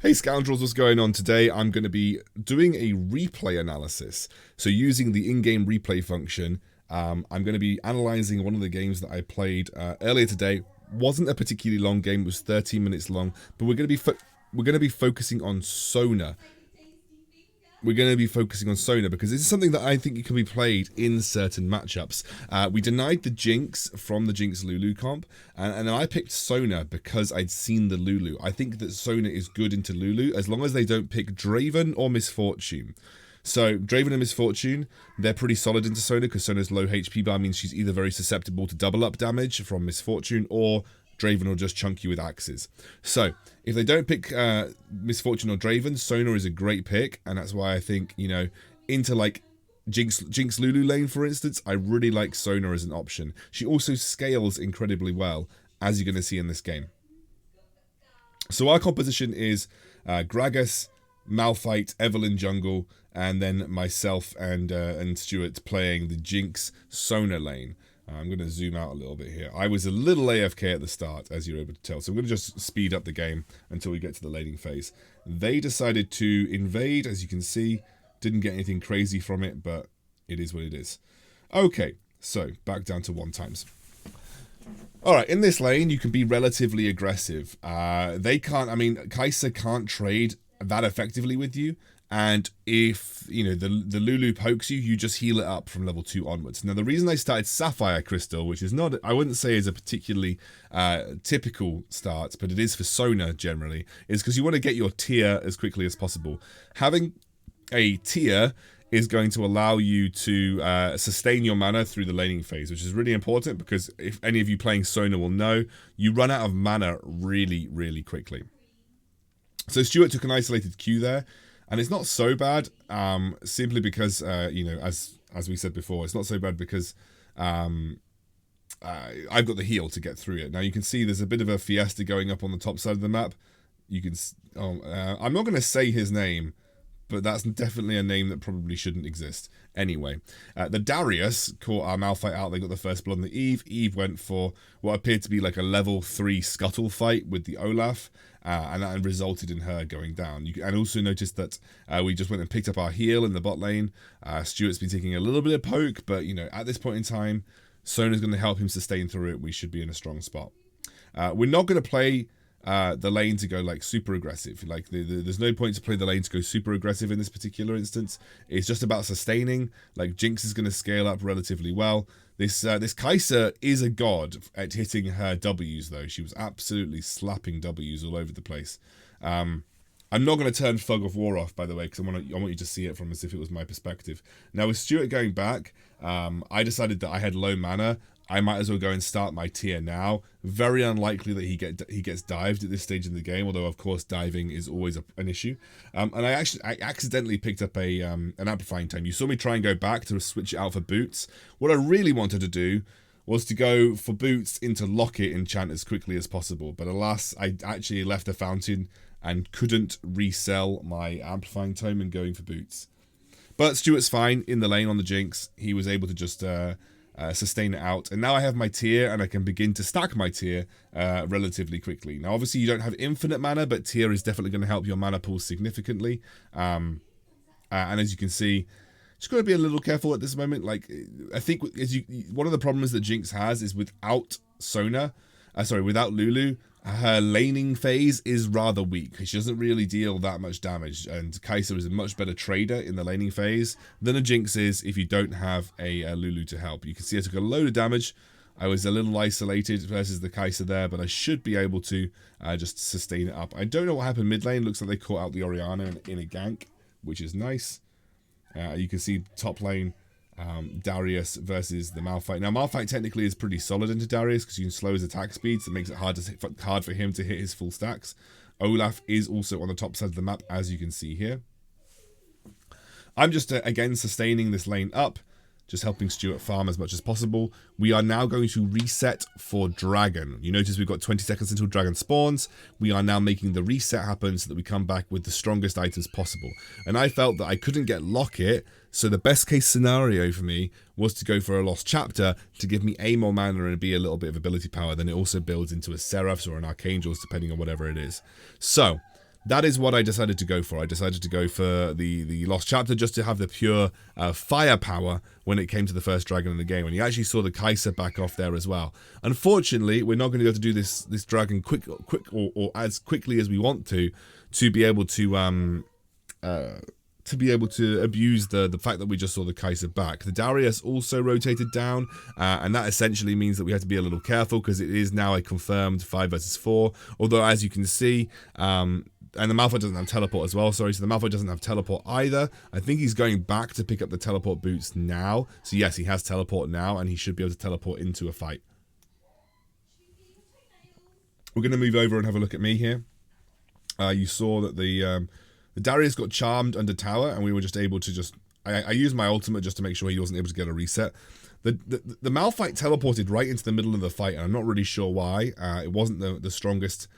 Hey Scoundrels, what's going on? Today I'm going to be doing a replay analysis. So using the in-game replay function, I'm going to be analysing one of the games that I played earlier today. Wasn't a particularly long game, it was 13 minutes long, but we're going to be focusing on Sona. We're going to be focusing on Sona because this is something that I think can be played in certain matchups. We denied the Jinx from the Jinx Lulu comp, and I picked Sona because I'd seen the Lulu. I think that Sona is good into Lulu as long as they don't pick Draven or Misfortune. So Draven and Misfortune, they're pretty solid into Sona because Sona's low HP bar means she's either very susceptible to double up damage from Misfortune or Draven will just chunk you with axes. So if they don't pick Misfortune or Draven, Sona is a great pick, and that's why I think, you know, into like Jinx Lulu lane, for instance, I really like Sona as an option. She also scales incredibly well, as you're going to see in this game. So our composition is Gragas, Malphite, Evelyn jungle, and then myself and Stuart playing the Jinx Sona lane. I'm going to zoom out a little bit here. I was a little AFK at the start, as you're able to tell, so I'm going to just speed up the game until we get to the laning phase. They decided to invade, as you can see. Didn't get anything crazy from it, but it is what it is. Okay, so back down to 1 times. Alright, in this lane, you can be relatively aggressive. Kai'Sa can't trade that effectively with you. And if, you know, the Lulu pokes you, you just heal it up from level 2 onwards. Now, the reason I started Sapphire Crystal, which is not, I wouldn't say is a particularly typical start, but it is for Sona generally, is because you want to get your tier as quickly as possible. Having a tier is going to allow you to sustain your mana through the laning phase, which is really important because if any of you playing Sona will know, you run out of mana really, really quickly. So Stuart took an isolated Q there. And it's not so bad, simply because, you know, as we said before, it's not so bad because I've got the heal to get through it. Now you can see there's a bit of a fiesta going up on the top side of the map. You can, I'm not going to say his name, but that's definitely a name that probably shouldn't exist. Anyway, the Darius caught our Malphite out. They got the first blood on the Eve. Eve went for what appeared to be like a level 3 scuttle fight with the Olaf. And that resulted in her going down. And also noticed that we just went and picked up our heal in the bot lane. Stuart's been taking a little bit of poke, but, you know, at this point in time, Sona's going to help him sustain through it. We should be in a strong spot. We're not going to play the lane to go like super aggressive. Like there's no point to play the lane to go super aggressive in this particular instance. It's just about sustaining. Like Jinx is going to scale up relatively well. This Kai'Sa is a god at hitting her W's though. She was absolutely slapping W's all over the place. I'm not going to turn Fog of War off, by the way, because I want you to see it from as if it was my perspective. Now with Stuart going back, I decided that I had low mana. I might as well go and start my tier now. Very unlikely that he gets dived at this stage in the game, although of course diving is always an issue. And I accidentally picked up an amplifying tome. You saw me try and go back to switch it out for boots. What I really wanted to do was to go for boots into Locket enchant as quickly as possible, but alas, I actually left the fountain and couldn't resell my amplifying tome and going for boots. But Stuart's fine in the lane on the Jinx. He was able to just sustain it out, and now I have my tier and I can begin to stack my tier relatively quickly. Now obviously you don't have infinite mana, but tier is definitely going to help your mana pool significantly, and as you can see, just got to be a little careful at this moment. Like I think one of the problems that Jinx has is without without Lulu, her laning phase is rather weak. She doesn't really deal that much damage, and Kai'Sa is a much better trader in the laning phase than a Jinx is if you don't have a Lulu to help. You can see I took a load of damage. I was a little isolated versus the Kai'Sa there, but I should be able to just sustain it up. I don't know what happened mid lane. Looks like they caught out the Orianna in a gank, which is nice. You can see top lane, Darius versus the Malphite. Now Malphite technically is pretty solid into Darius because you can slow his attack speed, so it makes it hard for him to hit his full stacks. Olaf is also on the top side of the map, as you can see here. I'm just again sustaining this lane up, just helping Stuart farm as much as possible. We are now going to reset for Dragon. You notice we've got 20 seconds until Dragon spawns. We are now making the reset happen so that we come back with the strongest items possible. And I felt that I couldn't get Locket, so the best case scenario for me was to go for a Lost Chapter to give me A, more mana and B, a little bit of ability power. Then it also builds into a Seraph's or an Archangel's depending on whatever it is. So that is what I decided to go for. I decided to go for the Lost Chapter just to have the pure firepower when it came to the first dragon in the game. And you actually saw the Kaiser back off there as well. Unfortunately, we're not going to be able to do this dragon quick or as quickly as we want to be able to abuse the fact that we just saw the Kaiser back. The Darius also rotated down, and that essentially means that we have to be a little careful because it is now a confirmed 5 versus 4. Although, as you can see, and the Malphite doesn't have teleport as well, sorry, so the Malphite doesn't have teleport either. I think he's going back to pick up the teleport boots now. So yes, he has teleport now, and he should be able to teleport into a fight. We're going to move over and have a look at me here. You saw that the Darius got charmed under tower, and we were just able to just... I used my ultimate just to make sure he wasn't able to get a reset. The Malphite teleported right into the middle of the fight, and I'm not really sure why. It wasn't the strongest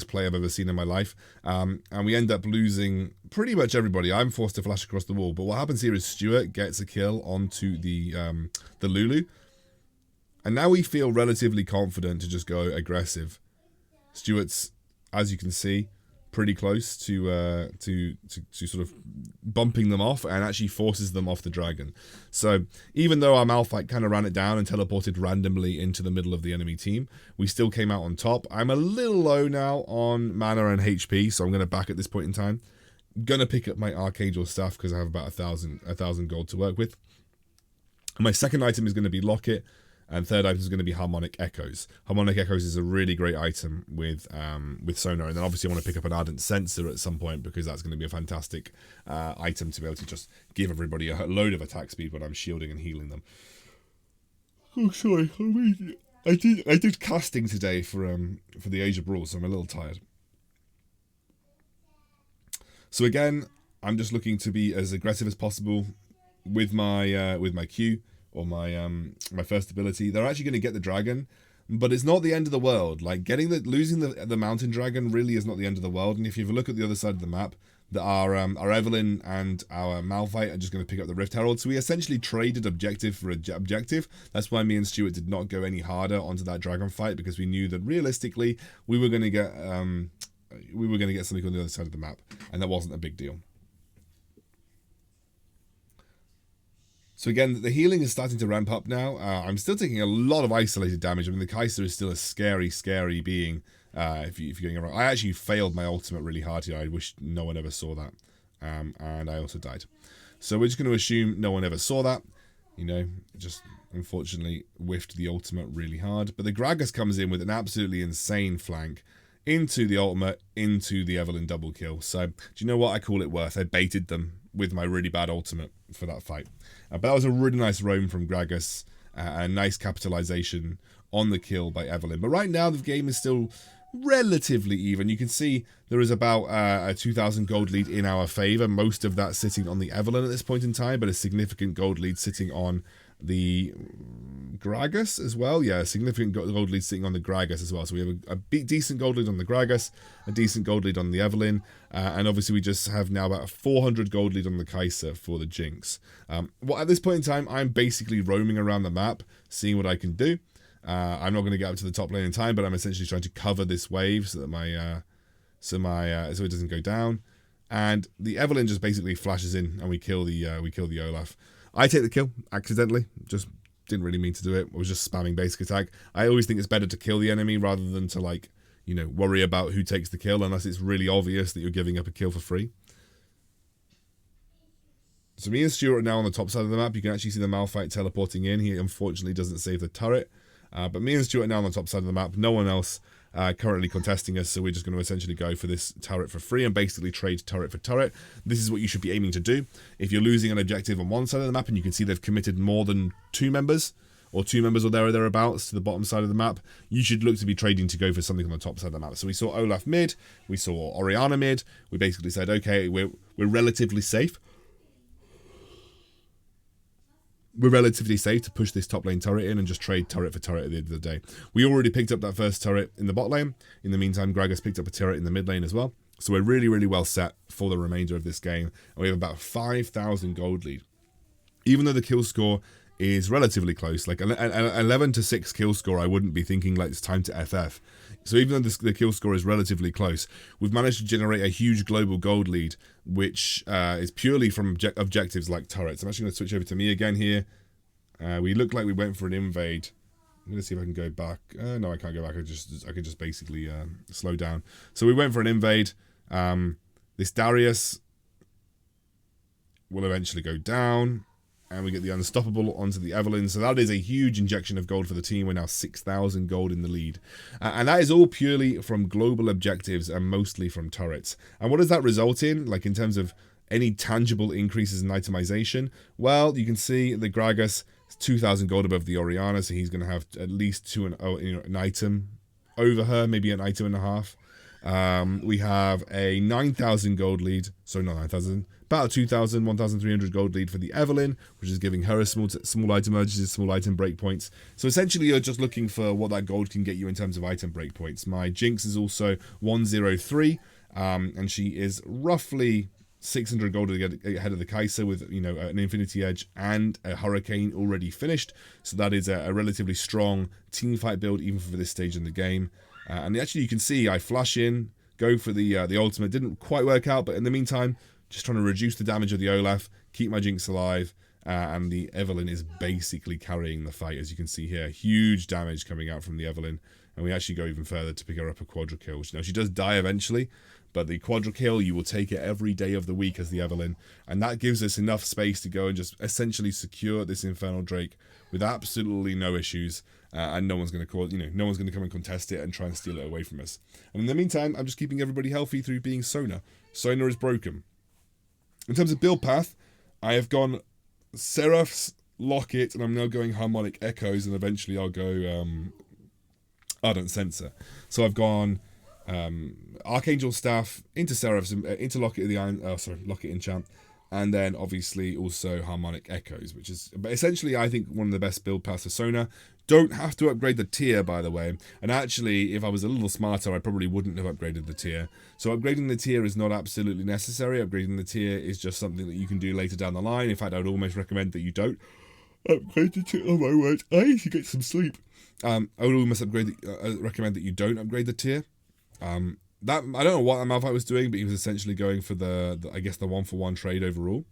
play I've ever seen in my life. And we end up losing pretty much everybody. I'm forced to flash across the wall. But what happens here is Stuart gets a kill onto the Lulu. And now we feel relatively confident to just go aggressive. Stuart's, as you can see, pretty close to sort of bumping them off and actually forces them off the dragon. So even though our Malphite kind of ran it down and teleported randomly into the middle of the enemy team, we still came out on top. I'm a little low now on mana and HP, so I'm going to back at this point in time. Going to pick up my Archangel staff because I have about 1,000 gold to work with. And my second item is going to be Locket. And third item is going to be Harmonic Echoes. Harmonic Echoes is a really great item with Sona. And then obviously I want to pick up an Ardent Sensor at some point because that's going to be a fantastic item to be able to just give everybody a load of attack speed when I'm shielding and healing them. Oh, sorry. I did casting today for the Age of Brawl, so I'm a little tired. So again, I'm just looking to be as aggressive as possible with my Q. Or my first ability. They're actually going to get the dragon, but it's not the end of the world. Like losing the mountain dragon really is not the end of the world. And if you look at the other side of the map, our Evelyn and our Malphite are just going to pick up the Rift Herald. So we essentially traded objective for objective. That's why me and Stuart did not go any harder onto that dragon fight, because we knew that realistically we were going to get something on the other side of the map, and that wasn't a big deal. So again, the healing is starting to ramp up now. I'm still taking a lot of isolated damage. I mean, the Kaiser is still a scary, scary being if you're getting it wrong. I actually failed my ultimate really hard here. I wish no one ever saw that. And I also died. So we're just going to assume no one ever saw that. You know, just unfortunately whiffed the ultimate really hard. But the Gragas comes in with an absolutely insane flank into the ultimate, into the Evelyn double kill. So, do you know what? I call it worth. I baited them with my really bad ultimate for that fight. But that was a really nice roam from Gragas, a nice capitalization on the kill by Evelyn. But right now the game is still relatively even. You can see there is about a 2,000 gold lead in our favor, most of that sitting on the Evelyn at this point in time, but a significant gold lead sitting on the Gragas as well. Yeah, a significant gold lead sitting on the Gragas as well. So we have a decent gold lead on the Gragas, a decent gold lead on the Evelyn, and obviously we just have now about a 400 gold lead on the Kaiser for the Jinx. Well, at this point in time, I'm basically roaming around the map, seeing what I can do. I'm not going to get up to the top lane in time, but I'm essentially trying to cover this wave so that so it doesn't go down. And the Evelyn just basically flashes in, and we kill the Olaf. I take the kill accidentally, just didn't really mean to do it. I was just spamming basic attack. I always think it's better to kill the enemy rather than to, like, you know, worry about who takes the kill unless it's really obvious that you're giving up a kill for free. So me and Stuart are now on the top side of the map. You can actually see the Malphite teleporting in. He unfortunately doesn't save the turret. But me and Stuart are now on the top side of the map. No one else currently contesting us, so we're just going to essentially go for this turret for free and basically trade turret for turret. This is what you should be aiming to do. If you're losing an objective on one side of the map and you can see they've committed more than 2 members, or 2 members or there or thereabouts to the bottom side of the map, you should look to be trading to go for something on the top side of the map. So we saw Olaf mid, we saw Orianna mid. We basically said, okay, we're relatively safe. We're relatively safe to push this top lane turret in and just trade turret for turret at the end of the day. We already picked up that first turret in the bot lane. In the meantime, Gragas picked up a turret in the mid lane as well. So we're really, really well set for the remainder of this game. And we have about 5,000 gold lead. Even though the kill score is relatively close, like an 11 to 6 kill score, I wouldn't be thinking like it's time to FF. So even though the kill score is relatively close, we've managed to generate a huge global gold lead, which is purely from objectives like turrets. I'm actually going to switch over to me again here. We look like we went for an invade. I'm going to see if I can go back. No, I can't go back. I can just basically slow down. So we went for an invade. This Darius will eventually go down. And we get the Unstoppable onto the Evelyn. So that is a huge injection of gold for the team. We're now 6,000 gold in the lead. And that is all purely from global objectives and mostly from turrets. And what does that result in? Like in terms of any tangible increases in itemization? Well, you can see the Gragas, 2,000 gold above the Oriana. So he's going to have at least an item over her, maybe an item and a half. We have a 9,000 gold lead. So not 9,000. About a 2,000, 1,300 gold lead for the Evelyn, which is giving her a small item urges, small item breakpoints. So essentially you're just looking for what that gold can get you in terms of item breakpoints. My Jinx is also 103, and she is roughly 600 gold ahead of the Kai'Sa with, you know, an Infinity Edge and a Hurricane already finished. So that is a relatively strong team fight build even for this stage in the game. And actually you can see I flash in, go for the ultimate. Didn't quite work out, but in the meantime, just trying to reduce the damage of the Olaf, keep my Jinx alive, and the Evelyn is basically carrying the fight, as you can see here. Huge damage coming out from the Evelyn, and we actually go even further to pick her up a quadra kill. Now, she does die eventually, but the quadra kill, you will take it every day of the week as the Evelyn, and that gives us enough space to go and just essentially secure this Infernal Drake with absolutely no issues, and no one's going to no one's going to come and contest it and try and steal it away from us. And in the meantime, I'm just keeping everybody healthy through being Sona. Sona is broken. In terms of build path, I have gone Seraphs, Locket, and I'm now going Harmonic Echoes, and eventually I'll go Ardent Sensor. So I've gone Archangel Staff into Seraphs, into Locket of the Iron, Locket Enchant, and then obviously also Harmonic Echoes, which is essentially, I think, one of the best build paths for Sona. Don't have to upgrade the tier, by the way. And actually, if I was a little smarter, I probably wouldn't have upgraded the tier. So upgrading the tier is not absolutely necessary. Upgrading the tier is just something that you can do later down the line. In fact, I would almost recommend that you don't upgrade the tier. Oh my word, I need to get some sleep. I would almost recommend that you don't upgrade the tier. That I don't know what Malphite was doing, but he was essentially going for the I guess the 1-for-1 trade overall,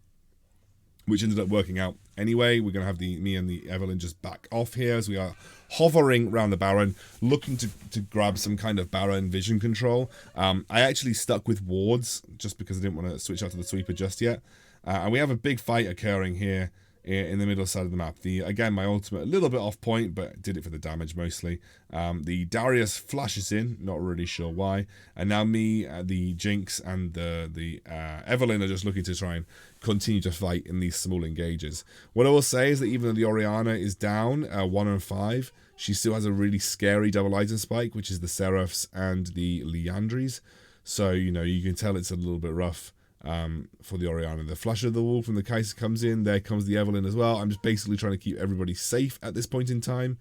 which ended up working out anyway. We're going to have me and the Evelyn just back off here as we are hovering around the Baron, looking to grab some kind of Baron vision control. I actually stuck with wards just because I didn't want to switch out to the sweeper just yet. And we have a big fight occurring here in the middle side of the map. Again, my ultimate a little bit off point, but did it for the damage mostly. The Darius flashes in, not really sure why. And now me, the Jinx, and the Evelyn are just looking to try and continue to fight in these small engages. What I will say is that even though the Oriana is down 1 and 5, she still has a really scary double item spike, which is the Seraphs and the Liandries. So, you know, you can tell it's a little bit rough for the Oriana. The Flash of the Wolf from the Kai'Sa comes in. There comes the Evelyn as well. I'm just basically trying to keep everybody safe at this point in time.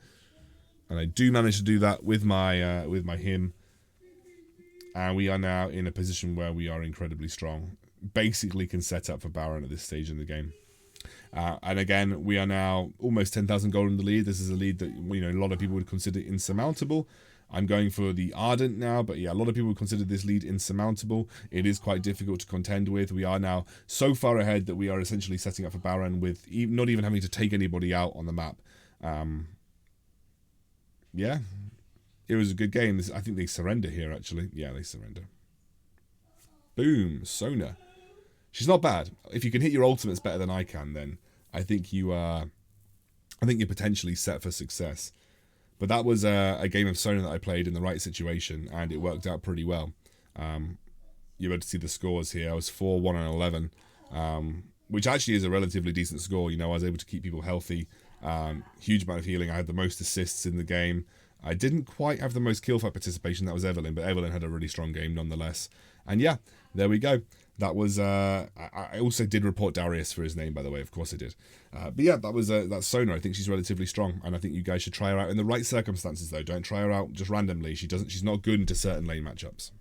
And I do manage to do that with my him. And we are now in a position where we are incredibly strong. Basically can set up for Baron at this stage in the game. And again, we are now almost 10,000 gold in the lead. This is a lead that, you know, a lot of people would consider insurmountable. I'm going for the Ardent now, but yeah, a lot of people would consider this lead insurmountable. It is quite difficult to contend with. We are now so far ahead that we are essentially setting up for Baron with not even having to take anybody out on the map. Yeah, it was a good game. I think they surrender here, actually. Yeah, they surrender. Boom, Sona. She's not bad. If you can hit your ultimates better than I can, then I think you are. I think you're potentially set for success. But that was a game of Sona that I played in the right situation, and it worked out pretty well. You're able to see the scores here. I was 4-1 and 11, which actually is a relatively decent score. You know, I was able to keep people healthy. Huge amount of healing. I had the most assists in the game. I didn't quite have the most kill fight participation. That was Evelyn, but Evelyn had a really strong game nonetheless. And yeah, there we go. That was. I also did report Darius for his name, by the way. Of course I did. But yeah, that's Sona. I think she's relatively strong, and I think you guys should try her out in the right circumstances. Though, don't try her out just randomly. She's not good into certain lane matchups.